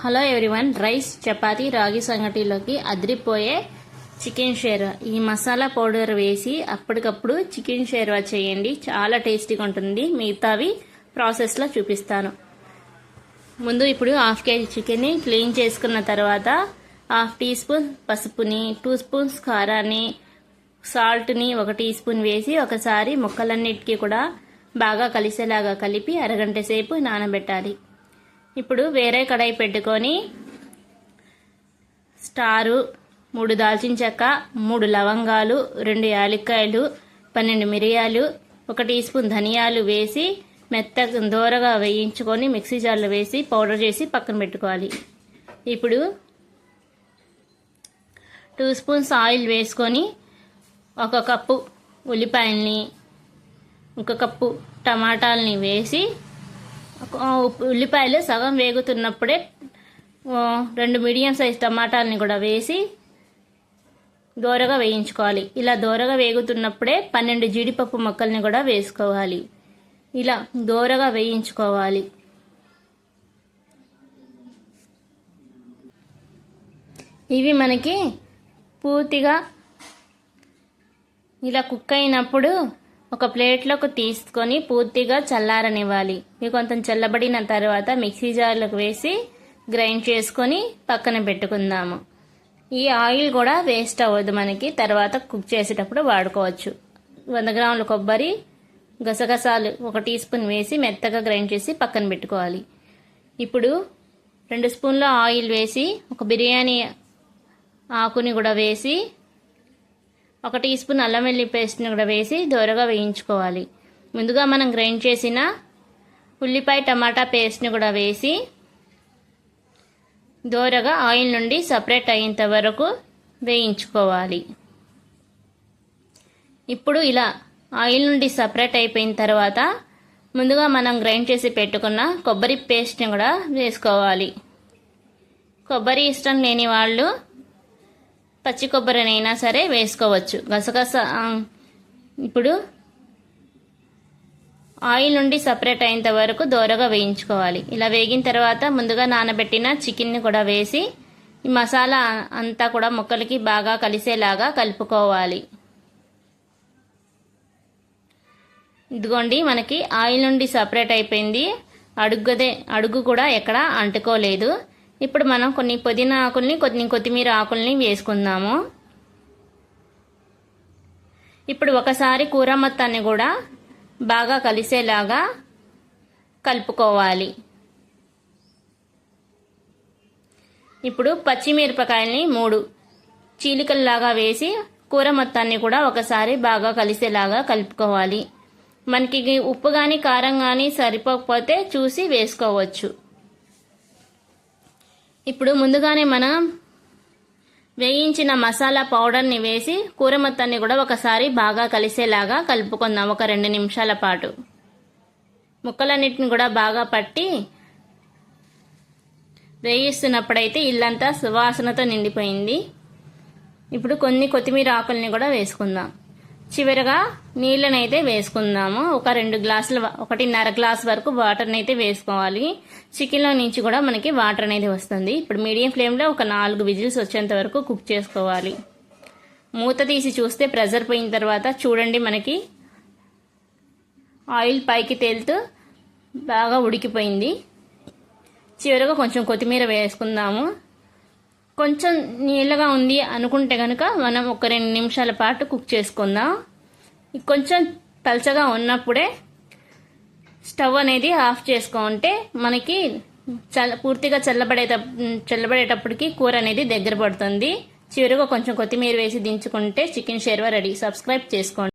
Hello everyone, rice, chapati, రాగి సంగటిలోకి అదిరిపోయే chicken sherwa. ఈ మసాలా పౌడర్ వేసి అప్పటికప్పుడు చికెన్ షేర్వా చేయండి, చాలా టేస్టీగా ఉంటుంది. మిగతావి ప్రాసెస్లో చూపిస్తాను. ముందు ఇప్పుడు 1/2 kg చికెన్ని క్లీన్ చేసుకున్న తర్వాత 1/2 టీ స్పూన్ పసుపుని, 2 స్పూన్స్ కారాన్ని, సాల్ట్ని 1 టీ స్పూన్ వేసి ఒకసారి ముక్కలన్నిటికీ కూడా బాగా కలిసేలాగా కలిపి అరగంట సేపు నానబెట్టాలి. ఇప్పుడు వేరే కడాయి పెట్టుకొని స్టారు, 3 దాల్చిన చెక్క, 3 లవంగాలు, 2 యాలక్కాయలు, 12 మిరియాలు, 1 టీ స్పూన్ ధనియాలు వేసి మెత్తగా దోరగా వేయించుకొని మిక్సీ జార్లో వేసి పౌడర్ చేసి పక్కన పెట్టుకోవాలి. ఇప్పుడు 2 స్పూన్స్ ఆయిల్ వేసుకొని 1 కప్పు ఉల్లిపాయల్ని, 1 కప్పు టమాటాలని వేసి ఉల్లిపాయలు సగం వేగుతున్నప్పుడే 2 మీడియం సైజ్ టమాటాలని కూడా వేసి దోరగా వేయించుకోవాలి. ఇలా దోరగా వేగుతున్నప్పుడే 12 జీడిపప్పు ముక్కల్ని కూడా వేసుకోవాలి. ఇలా దోరగా వేయించుకోవాలి. ఇవి మనకి పూర్తిగా ఇలా కుక్ అయినప్పుడు ఒక ప్లేట్లోకి తీసుకొని పూర్తిగా చల్లారనివ్వాలి. ఇవి కొంచెం చల్లబడిన తర్వాత మిక్సీ జార్లోకి వేసి గ్రైండ్ చేసుకొని పక్కన పెట్టుకుందాము. ఈ ఆయిల్ కూడా వేస్ట్ అవ్వదు, మనకి తర్వాత కుక్ చేసేటప్పుడు వాడుకోవచ్చు. 100 గ్రాముల కొబ్బరి, గసగసాలు 1 టీ స్పూన్ వేసి మెత్తగా గ్రైండ్ చేసి పక్కన పెట్టుకోవాలి. ఇప్పుడు 2 స్పూన్ల ఆయిల్ వేసి 1 బిర్యానీ ఆకుని కూడా వేసి 1 టీ స్పూన్ అల్లం వెల్లుల్లి పేస్ట్ని కూడా వేసి దోరగా వేయించుకోవాలి. ముందుగా మనం గ్రైండ్ చేసిన ఉల్లిపాయ టమాటా పేస్ట్ని కూడా వేసి దోరగా ఆయిల్ నుండి సపరేట్ అయ్యేంత వరకు వేయించుకోవాలి. ఇప్పుడు ఇలా ఆయిల్ నుండి సపరేట్ అయిపోయిన తర్వాత ముందుగా మనం గ్రైండ్ చేసి పెట్టుకున్న కొబ్బరి పేస్ట్ని కూడా వేసుకోవాలి. కొబ్బరి ఇష్టం లేని వాళ్ళు పచ్చి కొబ్బరినైనా సరే వేసుకోవచ్చు. గసగస ఇప్పుడు ఆయిల్ నుండి సపరేట్ అయ్యేంత వరకు దోరగా వేయించుకోవాలి. ఇలా వేగిన తర్వాత ముందుగా నానబెట్టిన చికెన్ని కూడా వేసి ఈ మసాలా అంతా కూడా ముక్కలకి బాగా కలిసేలాగా కలుపుకోవాలి. ఇదిగోండి, మనకి ఆయిల్ నుండి సపరేట్ అయిపోయింది. అడుగు కూడా ఎక్కడ అంటుకోలేదు. ఇప్పుడు మనం కొన్ని పుదీనా ఆకుల్ని, కొన్ని కొత్తిమీర ఆకుల్ని వేసుకుందాము. ఇప్పుడు ఒకసారి కూర మొత్తాన్ని కూడా బాగా కలిసేలాగా కలుపుకోవాలి. ఇప్పుడు పచ్చిమిరపకాయల్ని 3 చీలికల్లాగా వేసి కూర మొత్తాన్ని కూడా ఒకసారి బాగా కలిసేలాగా కలుపుకోవాలి. మనకి ఉప్పు కానీ కారం కానీ సరిపోకపోతే చూసి వేసుకోవచ్చు. ఇప్పుడు ముందుగానే మనం వేయించిన మసాలా పౌడర్ని వేసి కూర మొత్తాన్ని కూడా ఒకసారి బాగా కలిసేలాగా కలుపుకుందాం. 2 నిమిషాల పాటు ముక్కలన్నిటిని కూడా బాగా పట్టి వేయిస్తున్నప్పుడైతే ఇల్లంతా సువాసనతో నిండిపోయింది. ఇప్పుడు కొన్ని కొత్తిమీర ఆకుల్ని కూడా వేసుకుందాం. చివరగా నీళ్ళని అయితే వేసుకుందాము. 1.5 గ్లాస్ వరకు వాటర్ని అయితే వేసుకోవాలి. చికెన్లో నుంచి కూడా మనకి వాటర్ అనేది వస్తుంది. ఇప్పుడు మీడియం ఫ్లేమ్లో 4 విజిల్స్ వచ్చేంత వరకు కుక్ చేసుకోవాలి. మూత తీసి చూస్తే ప్రెషర్ పోయిన తర్వాత చూడండి, మనకి ఆయిల్ పైకి తేలుతూ బాగా ఉడికిపోయింది. చివరగా కొంచెం కొత్తిమీర వేసుకుందాము. కొంచెం నీళ్ళగా ఉంది అనుకుంటే కనుక మనం 2 నిమిషాల పాటు కుక్ చేసుకుందాం. కొంచెం పల్చగా ఉన్నప్పుడే స్టవ్ అనేది ఆఫ్ చేసుకుంటే మనకి పూర్తిగా చల్లబడేటప్పటికి కూర అనేది దగ్గర పడుతుంది. చివరిగా కొంచెం కొత్తిమీర వేసి దించుకుంటే చికెన్ షేర్వా రెడీ. సబ్స్క్రైబ్ చేసుకోండి.